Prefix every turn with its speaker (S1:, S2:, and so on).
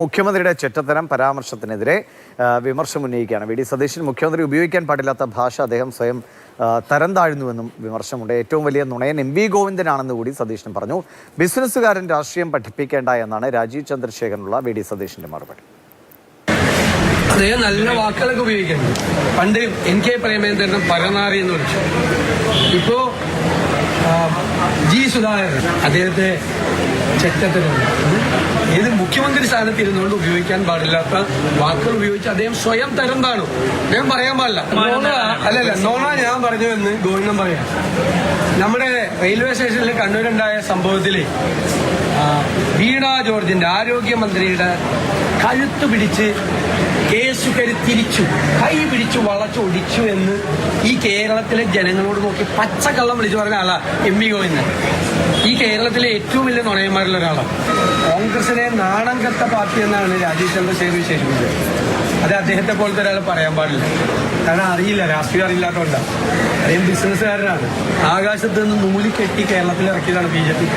S1: മുഖ്യമന്ത്രിയുടെ ചെറ്റത്തരം പരാമർശത്തിനെതിരെ വിമർശനം ഉന്നയിക്കുകയാണ്. V D Satheesan മുഖ്യമന്ത്രി ഉപയോഗിക്കാൻ പാടില്ലാത്ത ഭാഷ അദ്ദേഹം സ്വയം തരം താഴ്ന്നുവെന്നും വിമർശനമുണ്ട്. ഏറ്റവും വലിയ നുണയൻ എം വി ഗോവിന്ദനാണെന്ന് കൂടി സതീശൻ പറഞ്ഞു. ബിസിനസ്സുകാരൻ രാഷ്ട്രീയം പഠിപ്പിക്കേണ്ട എന്നാണ് രാജീവ് ചന്ദ്രശേഖരനുള്ള വി ഡി സതീശന്റെ മറുപടി.
S2: അദ്ദേഹം നല്ല വാക്കുകളൊക്കെ ഉപയോഗിക്കുന്നു. പണ്ട് എൻ കെ പ്രേമേന്ദ്രൻ പരനാറി എന്ന് വിളിച്ചു. ഇപ്പോ ജി സുധാകരൻ അദ്ദേഹത്തെ ചെറ്റത്തരമാണ്. ഏത് മുഖ്യമന്ത്രി സ്ഥാനത്ത് ഇരുന്നുകൊണ്ട് ഉപയോഗിക്കാൻ പാടില്ലാത്ത വാക്കുകൾ ഉപയോഗിച്ച് അദ്ദേഹം സ്വയം തരം താണു. അദ്ദേഹം പറയാൻ പാടില്ല. അല്ലല്ല നോണ ഞാൻ പറഞ്ഞു എന്ന് ഗോവിന്ദൻ പറയാം. നമ്മുടെ റെയിൽവേ സ്റ്റേഷനിൽ കണ്ണൂരുണ്ടായ സംഭവത്തില് വീണ ജോർജിന്റെ ആരോഗ്യമന്ത്രിയുടെ കഴുത്ത് പിടിച്ച് കേസുകാരി തിരിച്ചു കൈ പിടിച്ചു വളച്ചൊടിച്ചു എന്ന് ഈ കേരളത്തിലെ ജനങ്ങളോട് നോക്കി പച്ചക്കള്ളം വിളിച്ചു പറഞ്ഞ ആളാ എം വി ഗോവിന്ദൻ. ഈ കേരളത്തിലെ ഏറ്റവും വലിയ നുണയന്മാരിൽ ഒരാളാണ്. കോൺഗ്രസിനെ നാണം കെട്ട പാർട്ടി എന്നാണ് രാജീവ് ചന്ദ്രശേഖർ വിശേഷിപ്പിച്ചത്. അത് അദ്ദേഹത്തെ പോലത്തെ ഒരാൾ പറയാൻ പാടില്ല. കാരണം അറിയില്ല, രാഷ്ട്രീയം അറിയില്ലാത്തതുകൊണ്ടാണ്. അദ്ദേഹം ബിസിനസ്സുകാരനാണ്. ആകാശത്ത് നിന്ന് നൂലി കെട്ടി കേരളത്തിൽ ഇറക്കിയതാണ് ബി ജെ പി.